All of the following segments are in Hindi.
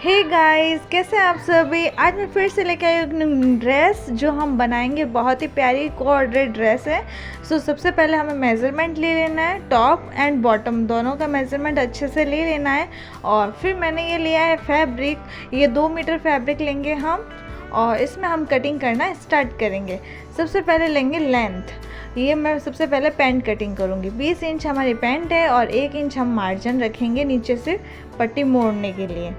हे गाइस, कैसे हैं आप सभी। आज मैं फिर से लेके आई हूँ ड्रेस जो हम बनाएंगे। बहुत ही प्यारी कोऑर्डिनेट ड्रेस है। सबसे पहले हमें मेज़रमेंट ले लेना है, टॉप एंड बॉटम दोनों का मेज़रमेंट अच्छे से ले लेना है। और फिर मैंने ये लिया है फैब्रिक, ये 2 मीटर फैब्रिक लेंगे हम और इसमें हम कटिंग करना स्टार्ट करेंगे। सबसे पहले लेंगे लेंथ, ये मैं सबसे पहले पैंट कटिंग करूँगी। 20 इंच हमारी पैंट है और 1 इंच हम मार्जिन रखेंगे नीचे से पट्टी मोड़ने के लिए।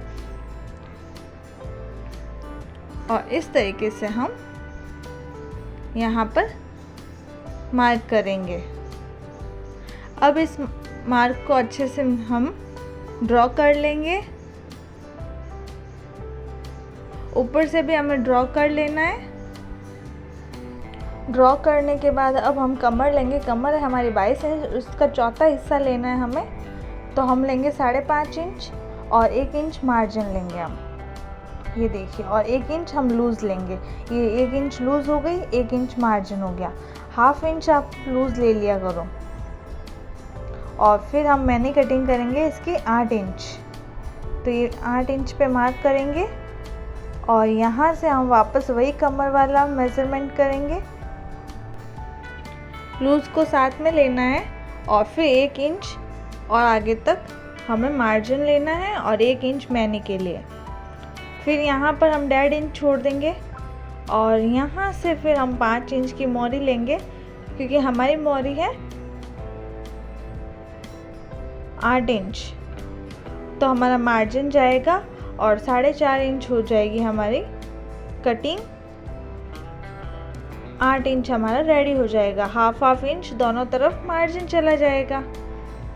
और इस तरीके से हम यहाँ पर मार्क करेंगे। अब इस मार्क को अच्छे से हम ड्रॉ कर लेंगे। ऊपर से भी हमें ड्रॉ कर लेना है। ड्रॉ करने के बाद अब हम कमर लेंगे। कमर है हमारी 22 इंच, उसका चौथा हिस्सा लेना है हमें। तो हम लेंगे 5.5 इंच और 1 इंच मार्जिन लेंगे हम, ये देखिए। और 1 इंच हम लूज़ लेंगे। ये 1 इंच लूज़ हो गई, 1 इंच मार्जिन हो गया। 1/2 इंच आप लूज़ ले लिया करो। और फिर हम मैनी कटिंग करेंगे इसकी 8 इंच। तो ये 8 इंच पे मार्क करेंगे और यहाँ से हम वापस वही कमर वाला मेज़रमेंट करेंगे। लूज़ को साथ में लेना है और फिर 1 इंच और आगे तक हमें मार्जिन लेना है और 1 इंच मैनी के लिए। फिर यहाँ पर हम 1.5 इंच छोड़ देंगे और यहाँ से फिर हम 5 इंच की मोरी लेंगे, क्योंकि हमारी मोरी है 8 इंच। तो हमारा मार्जिन जाएगा और 4.5 इंच हो जाएगी हमारी कटिंग। 8 इंच हमारा रेडी हो जाएगा। 1/2 इंच दोनों तरफ मार्जिन चला जाएगा।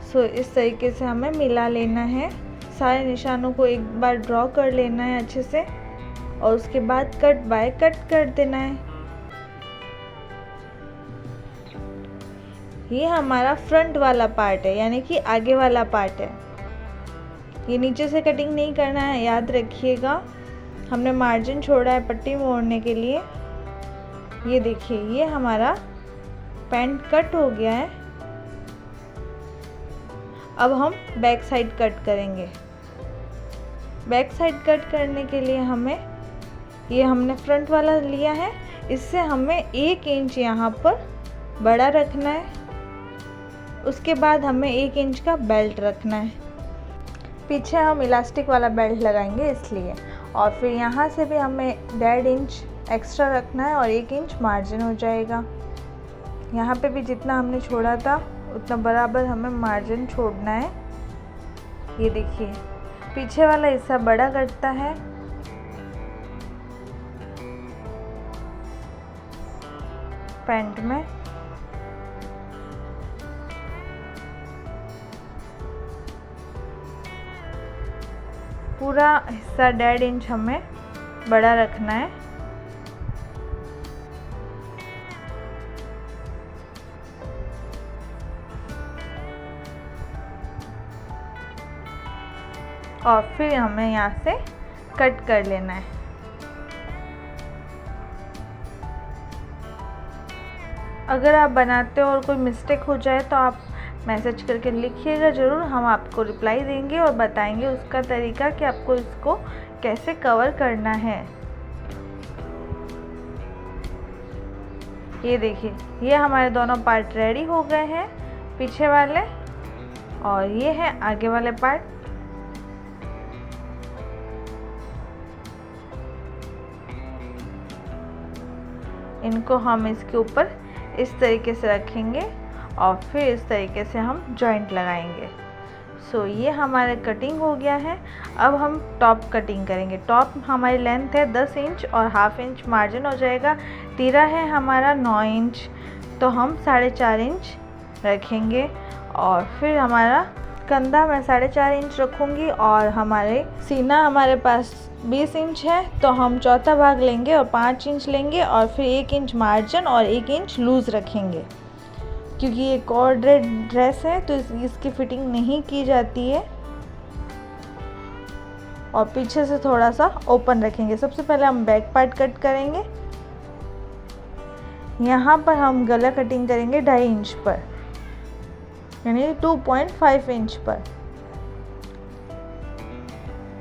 इस तरीके से हमें मिला लेना है। सारे निशानों को एक बार ड्रॉ कर लेना है अच्छे से और उसके बाद कट बाय कट कर देना है। ये हमारा फ्रंट वाला पार्ट है, यानी कि आगे वाला पार्ट है। ये नीचे से कटिंग नहीं करना है, याद रखिएगा। हमने मार्जिन छोड़ा है पट्टी मोड़ने के लिए। ये देखिए, ये हमारा पैंट कट हो गया है। अब हम बैक साइड कट करेंगे। बैक साइड कट करने के लिए हमें, ये हमने फ्रंट वाला लिया है, इससे हमें 1 इंच यहाँ पर बड़ा रखना है। उसके बाद हमें 1 इंच का बेल्ट रखना है। पीछे हम इलास्टिक वाला बेल्ट लगाएंगे इसलिए। और फिर यहाँ से भी हमें 1.5 इंच एक्स्ट्रा रखना है और 1 इंच मार्जिन हो जाएगा। यहाँ पे भी जितना हमने छोड़ा था उतना बराबर हमें मार्जिन छोड़ना है। ये देखिए, पीछे वाला हिस्सा बड़ा कटता है। पैंट में पूरा हिस्सा 1.5 इंच हमें बड़ा रखना है। और फिर हमें यहाँ से कट कर लेना है। अगर आप बनाते हो और कोई मिस्टेक हो जाए तो आप मैसेज करके लिखिएगा ज़रूर, हम आपको रिप्लाई देंगे और बताएंगे उसका तरीका कि आपको इसको कैसे कवर करना है। ये देखिए, ये हमारे दोनों पार्ट रेडी हो गए हैं, पीछे वाले और ये है आगे वाले पार्ट। इनको हम इसके ऊपर इस तरीके से रखेंगे और फिर इस तरीके से हम जॉइंट लगाएंगे। ये हमारे कटिंग हो गया है। अब हम टॉप कटिंग करेंगे। टॉप हमारी लेंथ है 10 इंच और 1/2 इंच मार्जिन हो जाएगा। तीरा है हमारा 9 इंच, तो हम 4.5 इंच रखेंगे। और फिर हमारा कंधा मैं 4.5 इंच रखूँगी और हमारे सीना हमारे पास 20 इंच है, तो हम चौथा भाग लेंगे और 5 इंच लेंगे और फिर 1 इंच मार्जिन और 1 इंच लूज़ रखेंगे, क्योंकि ये कोऑर्डिनेट ड्रेस है तो इसकी फिटिंग नहीं की जाती है। और पीछे से थोड़ा सा ओपन रखेंगे। सबसे पहले हम बैक पार्ट कट करेंगे। यहाँ पर हम गला कटिंग करेंगे 2.5 इंच पर, यानी 2.5 इंच पर।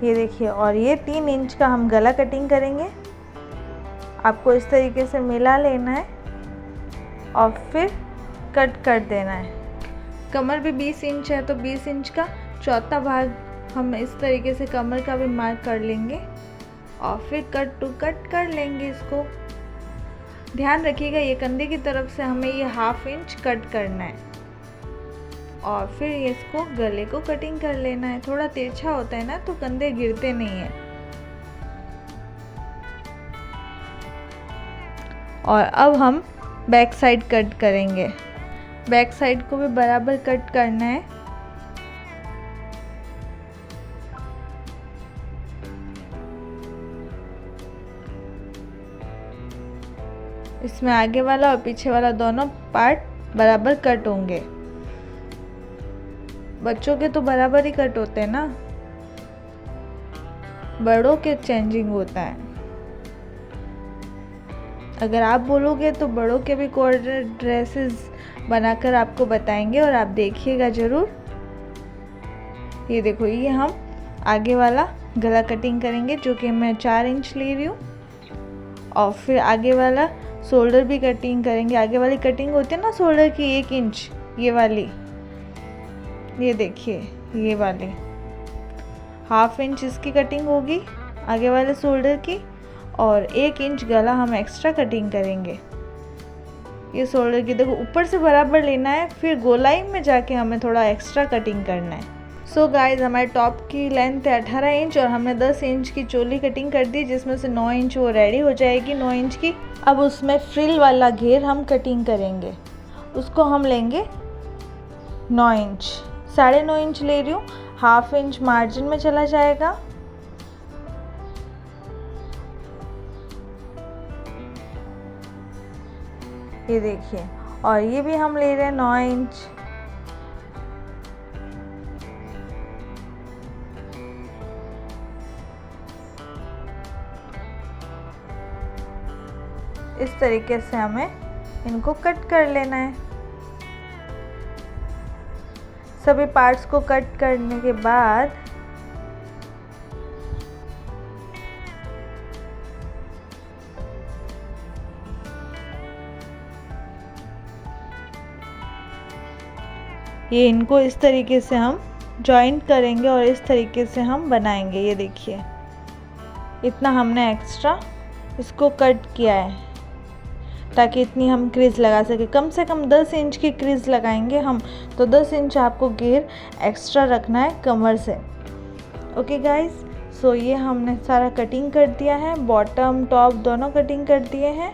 ये देखिए, और ये 3 इंच का हम गला कटिंग करेंगे। आपको इस तरीके से मिला लेना है और फिर कट कर देना है। कमर भी 20 इंच है तो 20 इंच का चौथा भाग हम इस तरीके से कमर का भी मार्क कर लेंगे और फिर कट टू कट कर लेंगे इसको। ध्यान रखिएगा ये कंधे की तरफ से हमें ये 1/2 इंच कट करना है और फिर इसको गले को कटिंग कर लेना है। थोड़ा तिरछा होता है ना तो कंधे गिरते नहीं है। और अब हम बैक साइड कट करेंगे। बैक साइड को भी बराबर कट करना है। इसमें आगे वाला और पीछे वाला दोनों पार्ट बराबर कट होंगे। बच्चों के तो बराबर ही कट होते हैं ना, बड़ों के चेंजिंग होता है। अगर आप बोलोगे तो बड़ों के भी कोऑर्डिनेट ड्रेसेस बनाकर आपको बताएंगे और आप देखिएगा ज़रूर। ये देखो, ये हम आगे वाला गला कटिंग करेंगे जो कि मैं 4 इंच ले रही हूँ और फिर आगे वाला शोल्डर भी कटिंग करेंगे। आगे वाली कटिंग होती है ना शोल्डर की 1 इंच, ये वाली, ये देखिए ये वाली 1/2 इंच इसकी कटिंग होगी आगे वाले शोल्डर की और 1 इंच गला हम एक्स्ट्रा कटिंग करेंगे। ये शोल्डर की देखो ऊपर से बराबर लेना है, फिर गोलाई में जाके हमें थोड़ा एक्स्ट्रा कटिंग करना है। सो गाइज, हमारे टॉप की लेंथ है 18 इंच और हमने 10 इंच की चोली कटिंग कर दी, जिसमें से 9 इंच वो रेडी हो जाएगी 9 इंच की। अब उसमें फ्रिल वाला घेर हम कटिंग करेंगे, उसको हम लेंगे 9 इंच। 9.5 इंच ले रही हूँ, 1/2 इंच मार्जिन में चला जाएगा। ये देखिए, और ये भी हम ले रहे हैं 9 इंच। इस तरीके से हमें इनको कट कर लेना है। सभी पार्ट्स को कट करने के बाद ये इनको इस तरीके से हम जॉइंट करेंगे और इस तरीके से हम बनाएंगे। ये देखिए, इतना हमने एक्स्ट्रा इसको कट किया है ताकि इतनी हम क्रीज लगा सके। कम से कम 10 इंच की क्रीज लगाएंगे हम, तो 10 इंच आपको घेर एक्स्ट्रा रखना है कमर से। ओके गाइस, सो ये हमने सारा कटिंग कर दिया है, बॉटम टॉप दोनों कटिंग कर दिए हैं।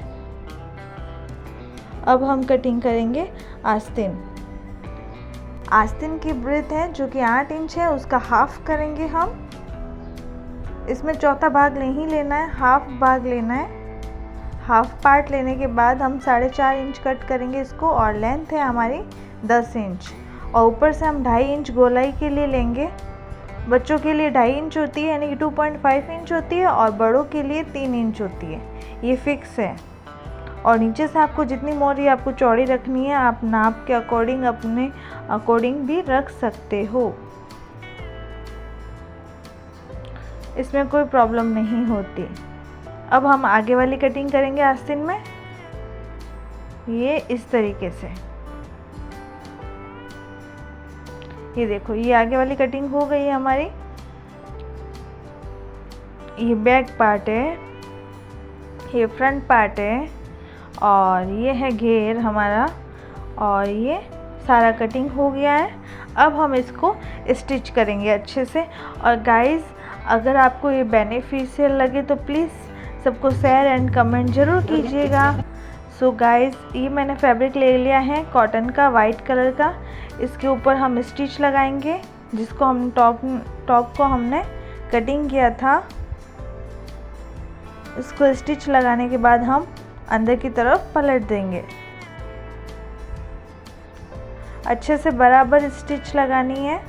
अब हम कटिंग करेंगे आस्तीन। आस्तीन की ब्रेथ है जो कि 8 इंच है, उसका हाफ करेंगे हम। इसमें चौथा भाग नहीं लेना है, हाफ भाग लेना है। हाफ पार्ट लेने के बाद हम 4.5 इंच कट करेंगे इसको और लेंथ है हमारी 10 इंच और ऊपर से हम 2.5 इंच गोलाई के लिए लेंगे। बच्चों के लिए 2.5 इंच होती है यानी कि 2.5 इंच होती है और बड़ों के लिए 3 इंच होती है, ये फिक्स है। और नीचे से आपको जितनी मोरी आपको चौड़ी रखनी है आप नाप के अकॉर्डिंग अपने अकॉर्डिंग भी रख सकते हो, इसमें कोई प्रॉब्लम नहीं होती। अब हम आगे वाली कटिंग करेंगे आस्तीन में, ये इस तरीके से। ये देखो, ये आगे वाली कटिंग हो गई है हमारी। ये बैक पार्ट है, ये फ्रंट पार्ट है और ये है घेर हमारा और ये सारा कटिंग हो गया है। अब हम इसको स्टिच करेंगे अच्छे से। और गाइस, अगर आपको ये बेनिफिशियल लगे तो प्लीज़ सबको शेयर एंड कमेंट ज़रूर कीजिएगा। सो गाइस, ये मैंने फैब्रिक ले लिया है कॉटन का वाइट कलर का। इसके ऊपर हम स्टिच लगाएंगे जिसको हम टॉप को हमने कटिंग किया था। इसको स्टिच लगाने के बाद हम अंदर की तरफ पलट देंगे। अच्छे से बराबर स्टिच लगानी है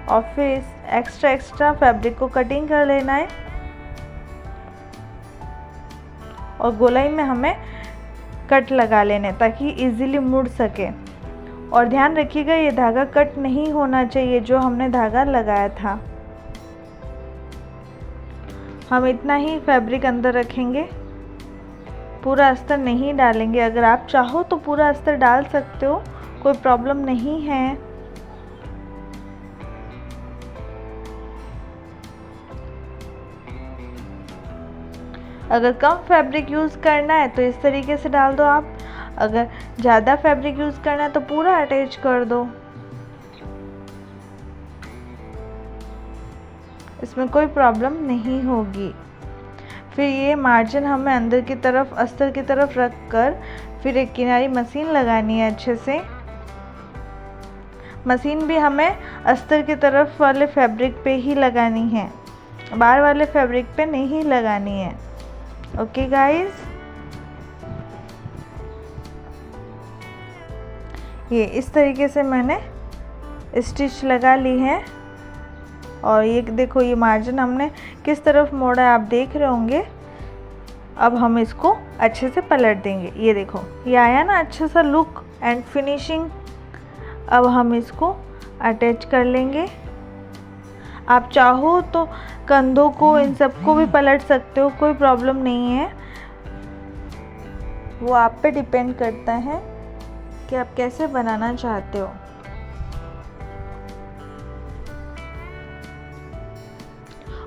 और फिर इस एक्स्ट्रा फैब्रिक को कटिंग कर लेना है और गोलाई में हमें कट लगा लेने ताकि इजीली मुड़ सके। और ध्यान रखिएगा ये धागा कट नहीं होना चाहिए जो हमने धागा लगाया था। हम इतना ही फैब्रिक अंदर रखेंगे, पूरा अस्तर नहीं डालेंगे। अगर आप चाहो तो पूरा अस्तर डाल सकते हो, कोई प्रॉब्लम नहीं है। अगर कम फैब्रिक यूज़ करना है तो इस तरीके से डाल दो आप, अगर ज़्यादा फैब्रिक यूज़ करना है तो पूरा अटैच कर दो, इसमें कोई प्रॉब्लम नहीं होगी। फिर ये मार्जिन हमें अंदर की तरफ अस्तर की तरफ रख कर फिर एक किनारी मशीन लगानी है अच्छे से। मशीन भी हमें अस्तर की तरफ वाले फैब्रिक पे ही लगानी है, बाहर वाले फैब्रिक पे नहीं लगानी है। ओके गाइस, ये इस तरीके से मैंने स्टिच लगा ली है। और ये देखो ये मार्जिन हमने किस तरफ मोड़ा है आप देख रहे होंगे। अब हम इसको अच्छे से पलट देंगे। ये देखो ये आया ना अच्छा सा लुक एंड फिनिशिंग। अब हम इसको अटैच कर लेंगे। आप चाहो तो कंधों को इन सबको भी पलट सकते हो, कोई प्रॉब्लम नहीं है, वो आप पे डिपेंड करता है कि आप कैसे बनाना चाहते हो।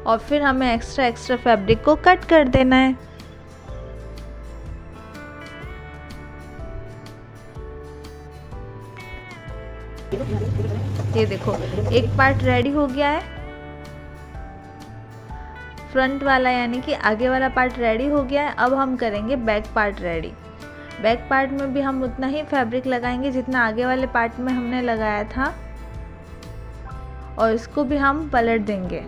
और फिर हमें एक्स्ट्रा फैब्रिक को कट कर देना है। ये देखो एक पार्ट रेडी हो गया है, फ्रंट वाला यानी कि आगे वाला पार्ट रेडी हो गया है। अब हम करेंगे back part ready. Back part में भी हम उतना ही फैब्रिक लगाएंगे जितना आगे वाले पार्ट में हमने लगाया था, और इसको भी हम पलट देंगे।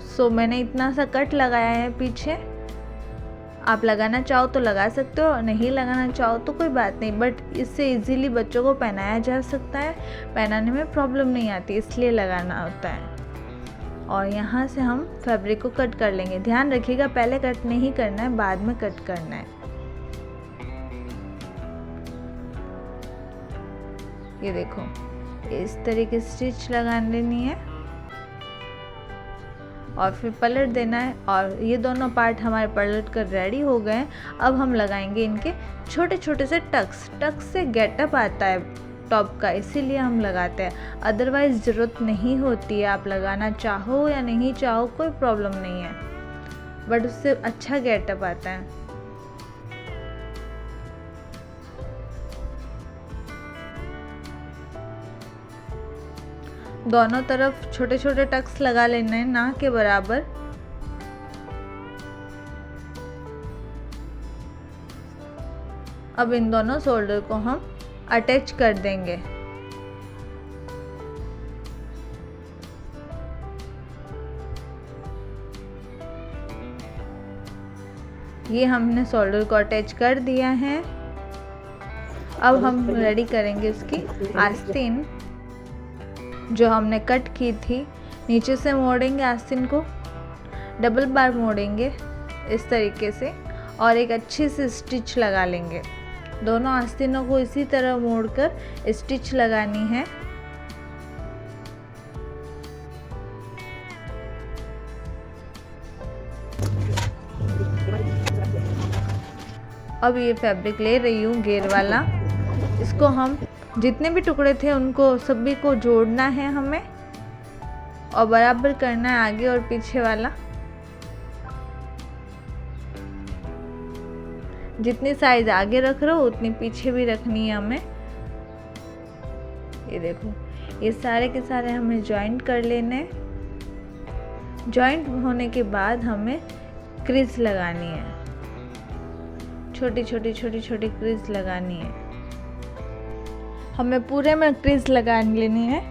सो मैंने इतना सा कट लगाया है पीछे, आप लगाना चाहो तो लगा सकते हो, नहीं लगाना चाहो तो कोई बात नहीं, बट इससे इजीली बच्चों को पहनाया जा सकता है, पहनाने में प्रॉब्लम नहीं आती, इसलिए लगाना होता है। और यहाँ से हम फैब्रिक को कट कर लेंगे। ध्यान रखिएगा पहले कट नहीं करना है, बाद में कट करना है। ये देखो इस तरीके से स्टिच लगा लेनी है और फिर पलट देना है। और ये दोनों पार्ट हमारे पलट कर रेडी हो गए। अब हम लगाएंगे इनके छोटे छोटे से टक्स। टक्स से गेटअप आता है टॉप का, इसीलिए हम लगाते हैं, अदरवाइज ज़रूरत नहीं होती है। आप लगाना चाहो या नहीं चाहो कोई प्रॉब्लम नहीं है, बट उससे अच्छा गेटअप आता है। दोनों तरफ छोटे छोटे टक्स लगा लेने हैं, ना के बराबर। अब इन दोनों शोल्डर को हम अटैच कर देंगे। ये हमने शोल्डर को अटैच कर दिया है। अब हम रेडी करेंगे उसकी आस्तीन जो हमने कट की थी। नीचे से मोड़ेंगे आस्तीन को, डबल बार मोड़ेंगे इस तरीके से, और एक अच्छी सी स्टिच लगा लेंगे। दोनों आस्तीनों को इसी तरह मोड़कर स्टिच लगानी है। अब ये फैब्रिक ले रही हूँ घेर वाला, इसको हम जितने भी टुकड़े थे उनको सभी को जोड़ना है हमें, और बराबर करना है आगे और पीछे वाला। जितनी साइज आगे रख रहे हो उतनी पीछे भी रखनी है हमें। ये देखो ये सारे के सारे हमें जॉइंट कर लेने। जॉइंट होने के बाद हमें क्रीज लगानी है, छोटी छोटी क्रीज लगानी है। हमें पूरे में क्रीज लगा लेनी है।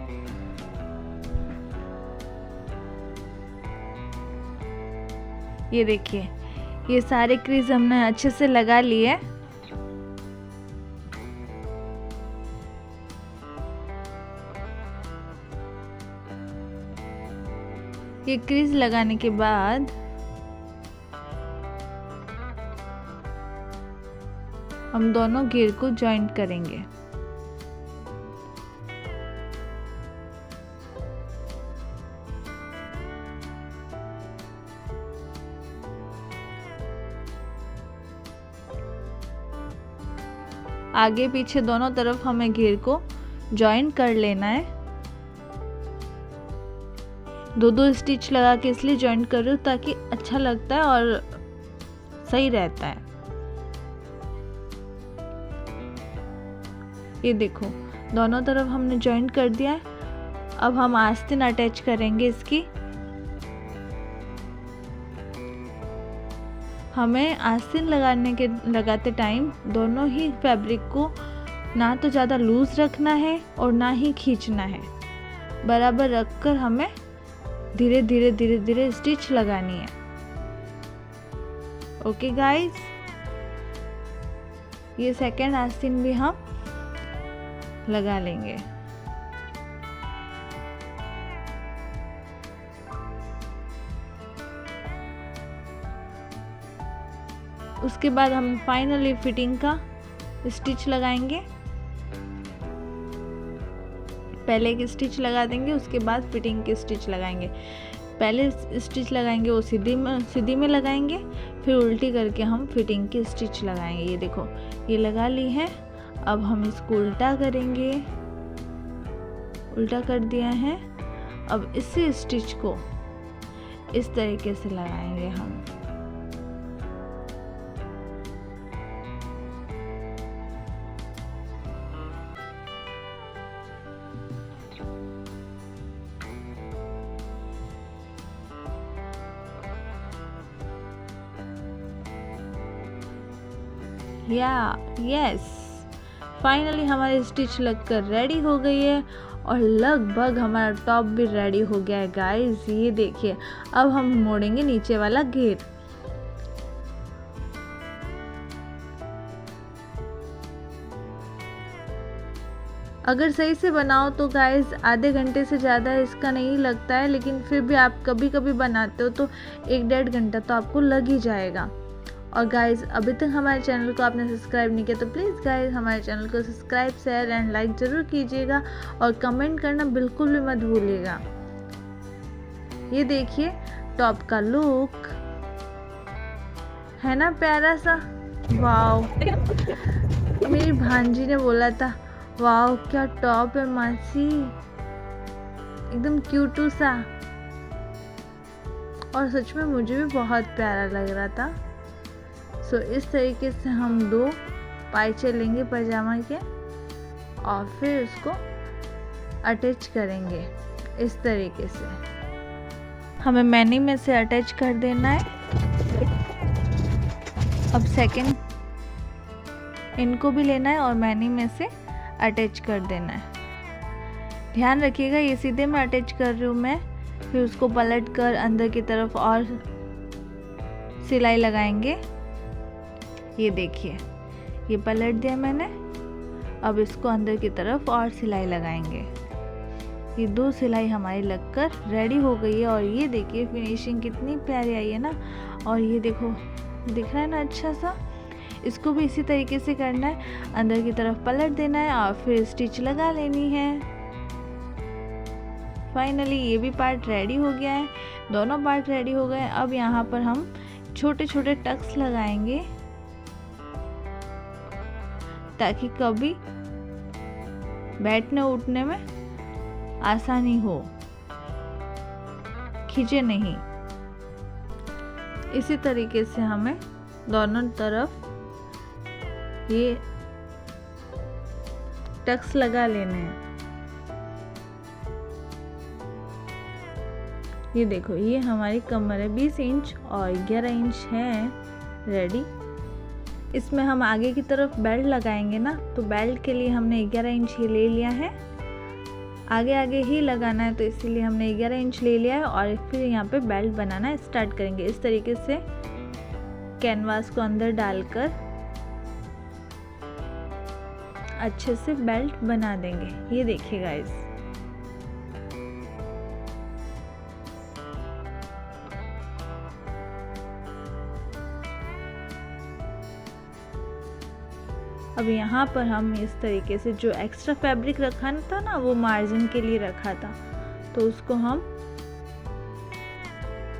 ये देखिए ये सारे क्रीज हमने अच्छे से लगा लिए। ये क्रीज लगाने के बाद हम दोनों घेर को जॉइंट करेंगे। आगे पीछे दोनों तरफ हमें घेर को जॉइन कर लेना है। 2-2 स्टिच लगा के इसलिए जॉइन कर रही हूँ ताकि अच्छा लगता है और सही रहता है। ये देखो दोनों तरफ हमने जॉइन कर दिया है। अब हम आस्तीन अटैच करेंगे इसकी। हमें आस्तीन लगाते टाइम दोनों ही फैब्रिक को ना तो ज़्यादा लूज रखना है और ना ही खींचना है, बराबर रखकर हमें धीरे धीरे धीरे धीरे स्टिच लगानी है। ओके गाइस, ये सेकेंड आस्तीन भी हम लगा लेंगे। उसके बाद हम फाइनली फिटिंग का स्टिच लगाएंगे। पहले एक स्टिच लगा देंगे, उसके बाद फिटिंग की स्टिच लगाएंगे। पहले स्टिच लगाएंगे वो सीधी में लगाएंगे, फिर उल्टी करके हम फिटिंग की स्टिच लगाएंगे। ये देखो ये लगा ली है। अब हम इसको उल्टा करेंगे, उल्टा कर दिया है। अब इसी स्टिच को इस तरीके से लगाएंगे हम। यस, फाइनली हमारी स्टिच लगकर रेडी हो गई है और लगभग हमारा टॉप भी रेडी हो गया है गाइस। ये देखिए, अब हम मोड़ेंगे नीचे वाला घेर। अगर सही से बनाओ तो गाइस आधे घंटे से ज़्यादा इसका नहीं लगता है, लेकिन फिर भी आप कभी कभी बनाते हो तो 1-1.5 घंटा तो आपको लग ही जाएगा। और गाइज़ अभी तक हमारे चैनल को आपने सब्सक्राइब नहीं किया तो प्लीज़ गाइज़ हमारे चैनल को सब्सक्राइब, शेयर एंड लाइक ज़रूर कीजिएगा और कमेंट करना बिल्कुल भी मत भूलिएगा। ये देखिए टॉप का लुक है ना प्यारा सा। वाओ, मेरी भांजी ने बोला था वाओ क्या टॉप है मासी, एकदम क्यूटू सा। और सच में मुझे भी बहुत प्यारा लग रहा था। सो इस तरीके से हम 2 पाइचे लेंगे पजामा के और फिर उसको अटैच करेंगे इस तरीके से। हमें मैनी में से अटैच कर देना है। अब सेकंड इनको भी लेना है और मैनी में से अटैच कर देना है। ध्यान रखिएगा ये सीधे में अटैच कर रही हूँ मैं, फिर उसको पलट कर अंदर की तरफ और सिलाई लगाएंगे। ये देखिए ये पलट दिया मैंने। अब इसको अंदर की तरफ और सिलाई लगाएंगे। ये 2 सिलाई हमारी लगकर रेडी हो गई है और ये देखिए फिनिशिंग कितनी प्यारी आई है ना। और ये देखो दिख रहा है ना अच्छा सा। इसको भी इसी तरीके से करना है, अंदर की तरफ पलट देना है और फिर स्टिच लगा लेनी है। फाइनली ये भी पार्ट रेडी हो गया है, दोनों पार्ट रेडी हो गए। अब यहाँ पर हम छोटे छोटे टक्स लगाएंगे ताकि कभी बैठने उठने में आसानी हो, खींचे नहीं। इसी तरीके से हमें दोनों तरफ ये टक्स लगा लेने हैं। ये देखो ये हमारी कमर है 20 इंच और 11 इंच है रेडी। इसमें हम आगे की तरफ बेल्ट लगाएंगे ना, तो बेल्ट के लिए हमने 11 इंच ही ले लिया है। आगे आगे ही लगाना है तो इसीलिए हमने 11 इंच ले लिया है। और फिर यहाँ पे बेल्ट बनाना स्टार्ट करेंगे। इस तरीके से कैनवास को अंदर डालकर अच्छे से बेल्ट बना देंगे। ये देखिए गाइस, अब यहाँ पर हम इस तरीके से जो एक्स्ट्रा फैब्रिक रखा था ना, वो मार्जिन के लिए रखा था, तो उसको हम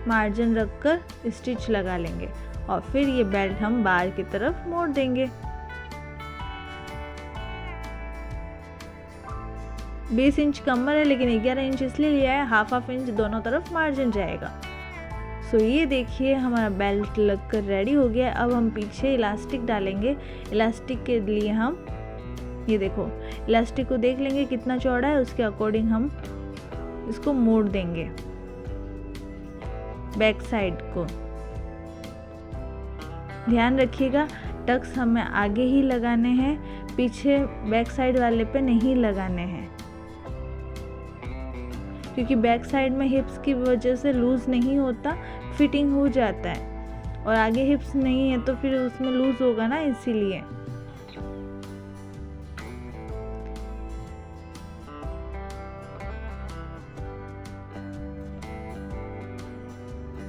मार्जिन रखकर स्टिच लगा लेंगे और फिर ये बेल्ट हम बाहर की तरफ मोड़ देंगे। 20 इंच कमर है, लेकिन 11 इंच इसलिए लिया है, हाफ इंच दोनों तरफ मार्जिन जाएगा। सो ये देखिए हमारा बेल्ट लगकर रेडी हो गया। अब हम पीछे इलास्टिक डालेंगे। इलास्टिक के लिए हम ये देखो इलास्टिक को देख लेंगे कितना चौड़ा है, उसके अकॉर्डिंग हम इसको मोड़ देंगे बैक साइड को। ध्यान रखिएगा टक्स हमें आगे ही लगाने हैं, पीछे बैक साइड वाले पे नहीं लगाने हैं, क्योंकि बैक साइड में हिप्स की वजह से लूज़ नहीं होता, फिटिंग हो जाता है, और आगे हिप्स नहीं है तो फिर उसमें लूज़ होगा ना, इसीलिए।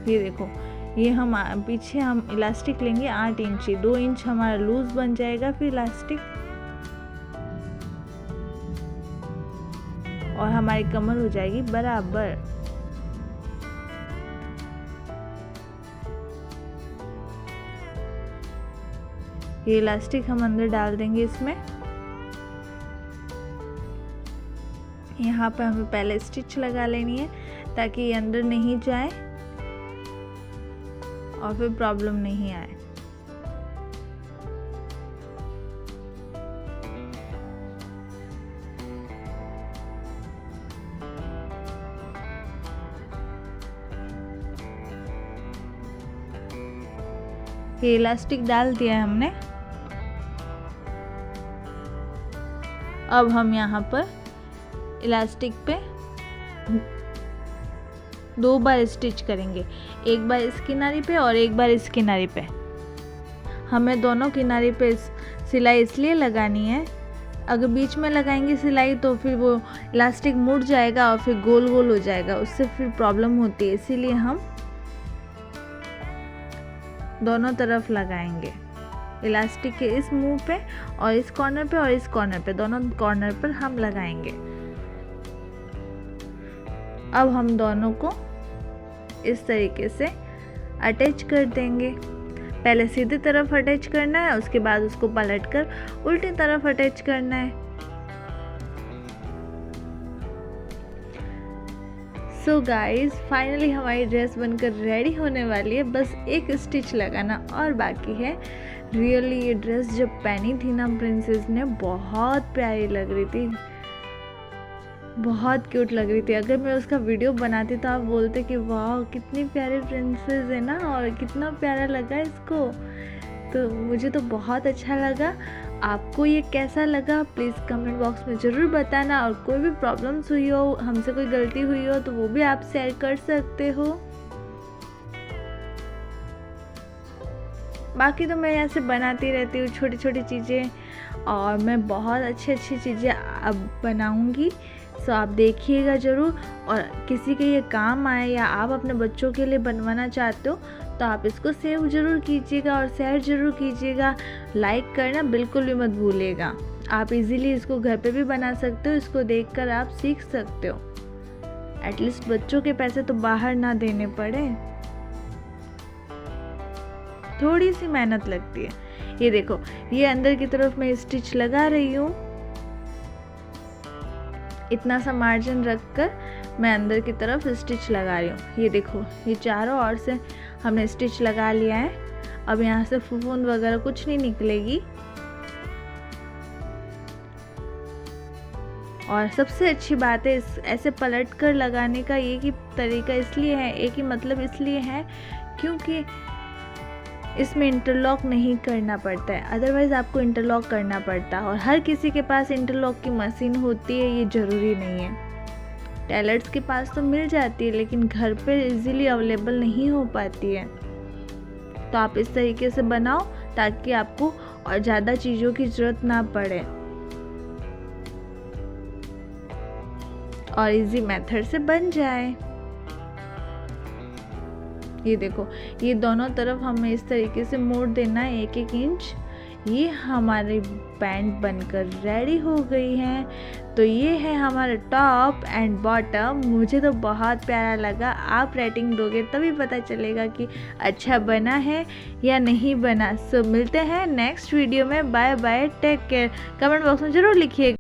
ये देखो ये हम पीछे हम इलास्टिक लेंगे 8 इंची, 2 इंच हमारा लूज बन जाएगा फिर इलास्टिक, और हमारी कमर हो जाएगी बराबर। ये इलास्टिक हम अंदर डाल देंगे इसमें। यहाँ पे हमें पहले स्टिच लगा लेनी है ताकि ये अंदर नहीं जाए और फिर प्रॉब्लम नहीं आए। ये इलास्टिक डाल दिया है हमने। अब हम यहाँ पर इलास्टिक पे 2 बार स्टिच करेंगे, एक बार इस किनारे पे और एक बार इस किनारे पे। हमें दोनों किनारे पे सिलाई इसलिए लगानी है, अगर बीच में लगाएंगे सिलाई तो फिर वो इलास्टिक मुड़ जाएगा और फिर गोल गोल हो जाएगा, उससे फिर प्रॉब्लम होती है, इसीलिए हम दोनों तरफ लगाएंगे। इलास्टिक के इस मुंह पे और इस कॉर्नर पे और इस कॉर्नर पे, दोनों कॉर्नर पर हम लगाएंगे। अब हम दोनों को इस तरीके से अटैच कर देंगे। पहले सीधी तरफ अटैच करना है, उसके बाद उसको पलटकर उल्टी तरफ अटैच करना है। सो गाइस फाइनली हमारी ड्रेस बनकर रेडी होने वाली है, बस एक स्टिच लगाना और बाकी है। रियली ये ड्रेस जब पहनी थी ना प्रिंसेस ने, बहुत प्यारी लग रही थी, बहुत क्यूट लग रही थी। अगर मैं उसका वीडियो बनाती तो आप बोलते कि वाह कितनी प्यारी प्रिंसेस है ना, और कितना प्यारा लगा इसको। तो मुझे तो बहुत अच्छा लगा। आपको ये कैसा लगा प्लीज़ कमेंट बॉक्स में ज़रूर बताना, और कोई भी प्रॉब्लम्स हुई हो, हमसे कोई गलती हुई हो तो वो भी आप शेयर कर सकते हो। बाकी तो मैं ऐसे बनाती रहती हूँ छोटी छोटी चीज़ें, और मैं बहुत अच्छी चीज़ें अब बनाऊँगी। सो आप देखिएगा ज़रूर, और किसी के ये काम आए या आप अपने बच्चों के लिए बनवाना चाहते हो तो आप इसको सेव ज़रूर कीजिएगा और शेयर ज़रूर कीजिएगा। लाइक करना बिल्कुल भी मत भूलिएगा। आप इजीली इसको घर पे भी बना सकते हो, इसको देखकर आप सीख सकते हो। एटलीस्ट बच्चों के पैसे तो बाहर ना देने पड़े, थोड़ी सी मेहनत लगती है। ये देखो ये अंदर की तरफ मैं स्टिच लगा रही हूँ, इतना सा मार्जिन रखकर मैं अंदर की तरफ स्टिच लगा रही हूँ। ये देखो ये चारों ओर से हमने स्टिच लगा लिया है। अब यहाँ से फूंद वगैरह कुछ नहीं निकलेगी। और सबसे अच्छी बात है ऐसे पलट कर लगाने का एक ही तरीका इसलिए है, एक ही मतलब इसलिए है क्योंकि इसमें इंटरलॉक नहीं करना पड़ता है, अदरवाइज़ आपको इंटरलॉक करना पड़ता है। और हर किसी के पास इंटरलॉक की मशीन होती है, ये ज़रूरी नहीं है। टेलर्स के पास तो मिल जाती है लेकिन घर पे इजीली अवेलेबल नहीं हो पाती है। तो आप इस तरीके से बनाओ ताकि आपको और ज़्यादा चीज़ों की ज़रूरत ना पड़े, और इजी मेथड से बन जाए। ये देखो ये दोनों तरफ हमें इस तरीके से मोड़ देना है 1-1 इंच। ये हमारी पैंट बनकर रेडी हो गई है। तो ये है हमारा टॉप एंड बॉटम। मुझे तो बहुत प्यारा लगा। आप रेटिंग दोगे तभी पता चलेगा कि अच्छा बना है या नहीं बना। सो मिलते हैं नेक्स्ट वीडियो में। Bye bye, take care. Comment box में ज़रूर लिखिएगा।